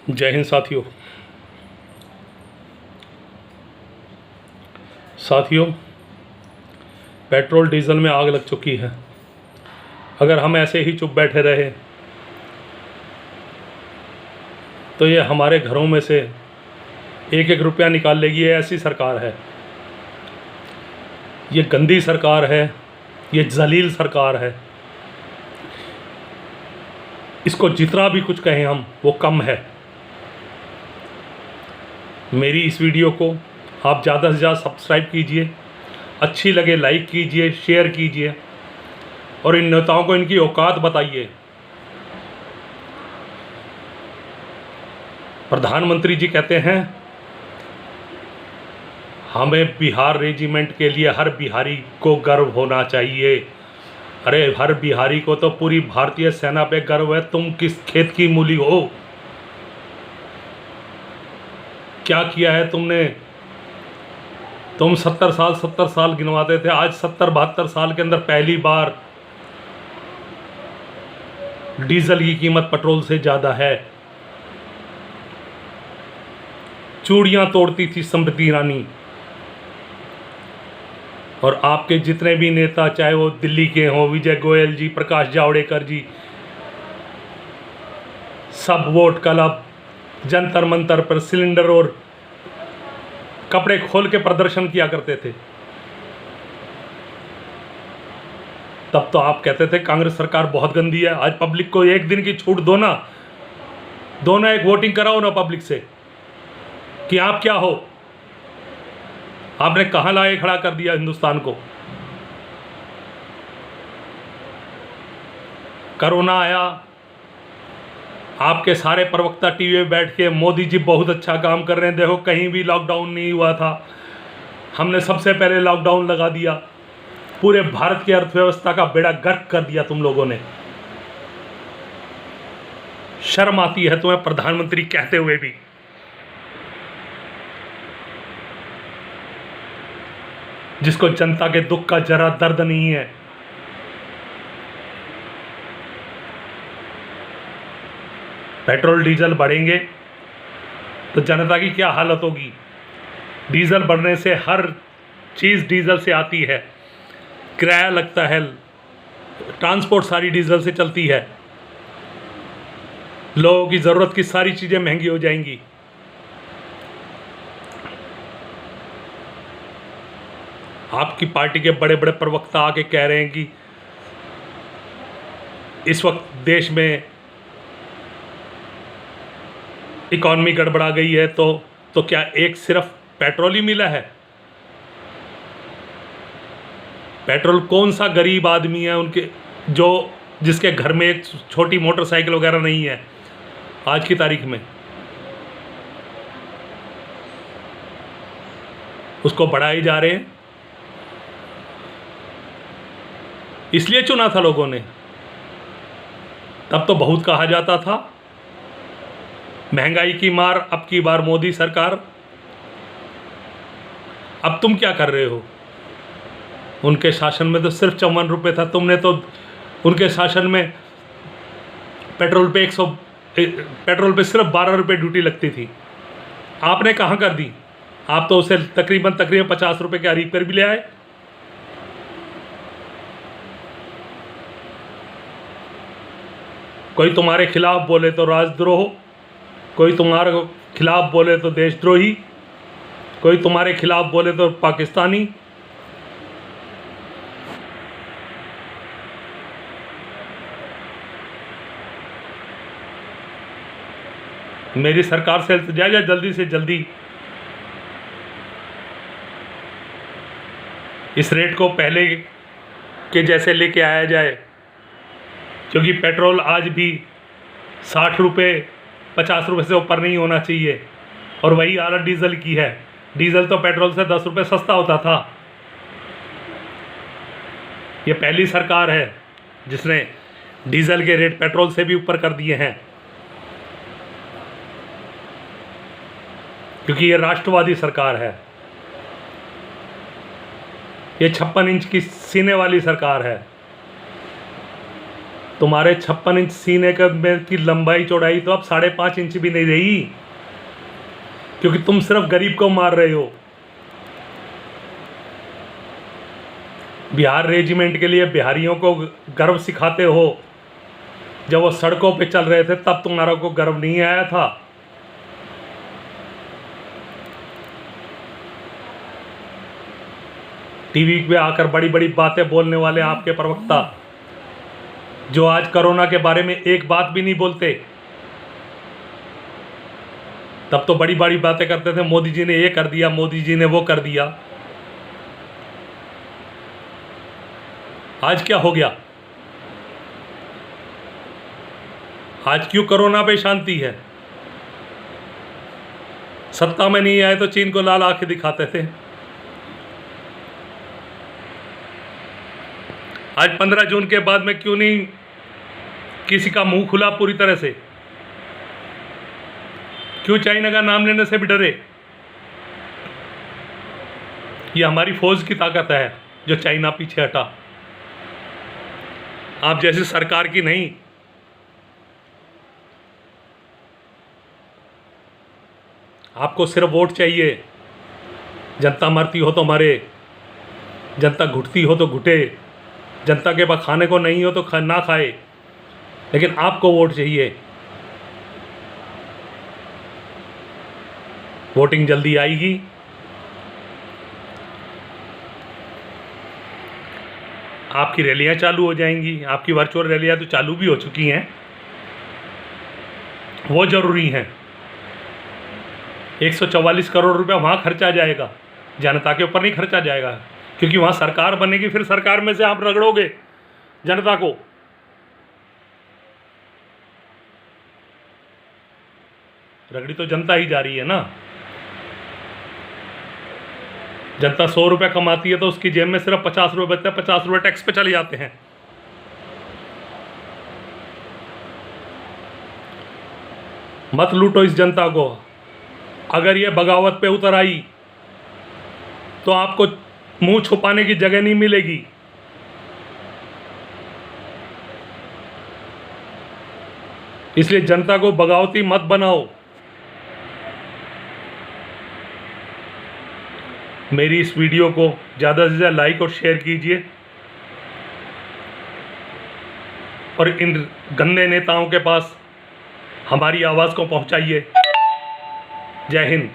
जय हिंद साथियों। Petrol diesel में आग लग चुकी है। अगर हम ऐसे ही चुप बैठे रहे तो ये हमारे घरों में से एक एक रुपया निकाल लेगी। ये ऐसी सरकार है, ये गंदी सरकार है, ये जलील सरकार है। इसको जितना भी कुछ कहें हम वो कम है। मेरी इस वीडियो को आप ज़्यादा से ज़्यादा सब्सक्राइब कीजिए, अच्छी लगे लाइक कीजिए, शेयर कीजिए और इन नेताओं को इनकी औकात बताइए। प्रधानमंत्री जी कहते हैं हमें बिहार रेजिमेंट के लिए हर बिहारी को गर्व होना चाहिए। अरे हर बिहारी को तो पूरी भारतीय सेना पे गर्व है। तुम किस खेत की मूली हो? क्या किया है तुमने? तुम 70 साल गिनवाते थे, आज 72 साल के अंदर पहली बार डीजल की कीमत पेट्रोल से ज़्यादा है। चूड़ियां तोड़ती थी स्मृति ईरानी और आपके जितने भी नेता, चाहे वो दिल्ली के हों, विजय गोयल जी, प्रकाश जावड़ेकर जी, सब वोट क्लब, जंतर मंतर पर सिलेंडर और कपड़े खोल के प्रदर्शन किया करते थे। तब तो आप कहते थे कांग्रेस सरकार बहुत गंदी है। आज पब्लिक को एक दिन की छूट दो ना, एक वोटिंग कराओ ना पब्लिक से कि आप क्या हो। आपने कहां लाए खड़ा कर दिया हिंदुस्तान को। कोरोना आया, आपके सारे प्रवक्ता टीवी पे बैठ के मोदी जी बहुत अच्छा काम कर रहे हैं, देखो कहीं भी लॉकडाउन नहीं हुआ था, हमने सबसे पहले लॉकडाउन लगा दिया, पूरे भारत की अर्थव्यवस्था का बेड़ा गर्क कर दिया तुम लोगों ने। शर्म आती है तुम्हें प्रधानमंत्री कहते हुए भी। जिसको जनता के दुख का जरा दर्द नहीं है। पेट्रोल डीजल बढ़ेंगे तो जनता की क्या हालत होगी। डीजल बढ़ने से हर चीज़ डीजल से आती है, किराया लगता है, ट्रांसपोर्ट सारी डीजल से चलती है, लोगों की ज़रूरत की सारी चीज़ें महंगी हो जाएंगी। आपकी पार्टी के बड़े बड़े प्रवक्ता आके कह रहे हैं कि इस वक्त देश में इकॉनमी गड़बड़ा गई है, तो क्या एक सिर्फ पेट्रोल ही मिला है? पेट्रोल कौन सा गरीब आदमी है उनके जिसके घर में एक छोटी मोटरसाइकिल वगैरह नहीं है आज की तारीख में? उसको बढ़ाए जा रहे हैं। इसलिए चुना था लोगों ने। तब तो बहुत कहा जाता था महंगाई की मार, अब की बार मोदी सरकार। अब तुम क्या कर रहे हो? उनके शासन में तो सिर्फ 54 रुपये था, तुमने तो उनके शासन में पेट्रोल पे सिर्फ 12 रुपये ड्यूटी लगती थी। आपने कहाँ कर दी? आप तो उसे तकरीबन 50 रुपये के करीब कर भी ले आए। कोई तुम्हारे खिलाफ बोले तो राजद्रोह, कोई तुम्हारे खिलाफ बोले तो देशद्रोही, कोई तुम्हारे खिलाफ बोले तो पाकिस्तानी। मेरी सरकार से इल्तिजा है जल्दी से जल्दी इस रेट को पहले के जैसे लेके आया जाए, क्योंकि पेट्रोल आज भी 60 रुपये 50 रुपये से ऊपर नहीं होना चाहिए। और वही हालत डीजल की है। डीजल तो पेट्रोल से 10 रुपये सस्ता होता था। ये पहली सरकार है जिसने डीजल के रेट पेट्रोल से भी ऊपर कर दिए हैं, क्योंकि ये राष्ट्रवादी सरकार है। ये 56 इंच की सीने वाली सरकार है। तुम्हारे 56 इंच सीने की लंबाई चौड़ाई तो अब 5.5 इंच भी नहीं रही, क्योंकि तुम सिर्फ गरीब को मार रहे हो। बिहार रेजिमेंट के लिए बिहारियों को गर्व सिखाते हो। जब वो सड़कों पे चल रहे थे तब तुम्हारा को गर्व नहीं आया था। टीवी पे आकर बड़ी बड़ी बातें बोलने वाले आपके प्रवक्ता, जो आज कोरोना के बारे में एक बात भी नहीं बोलते, तब तो बड़ी बड़ी बातें करते थे, मोदी जी ने ये कर दिया, मोदी जी ने वो कर दिया। आज क्या हो गया? आज क्यों कोरोना पे शांति है? सत्ता में नहीं आए तो चीन को लाल आंखें दिखाते थे। आज 15 जून के बाद में क्यों नहीं किसी का मुंह खुला पूरी तरह से? क्यों चाइना का नाम लेने से भी डरे? ये हमारी फौज की ताकत है जो चाइना पीछे हटा, आप जैसी सरकार की नहीं। आपको सिर्फ वोट चाहिए। जनता मरती हो तो मरे, जनता घुटती हो तो घुटे, जनता के पास खाने को नहीं हो तो ना खाए, लेकिन आपको वोट चाहिए। वोटिंग जल्दी आएगी। आपकी रैलियां चालू हो जाएंगी। आपकी वर्चुअल रैलियां तो चालू भी हो चुकी हैं, वो ज़रूरी हैं। 144 करोड़ रुपया वहाँ खर्चा जाएगा, जनता के ऊपर नहीं खर्चा जाएगा, क्योंकि वहाँ सरकार बनेगी। फिर सरकार में से आप रगड़ोगे जनता को। रगड़ी तो जनता ही जा रही है ना। जनता 100 रुपये कमाती है तो उसकी जेब में सिर्फ 50 रुपये बचते हैं, 50 रुपये टैक्स पे चले जाते हैं। मत लूटो इस जनता को। अगर ये बगावत पे उतर आई तो आपको मुंह छुपाने की जगह नहीं मिलेगी। इसलिए जनता को बगावती मत बनाओ। मेरी इस वीडियो को ज़्यादा से ज़्यादा लाइक और शेयर कीजिए, और इन गंदे नेताओं के पास हमारी आवाज़ को पहुंचाइए। जय हिंद।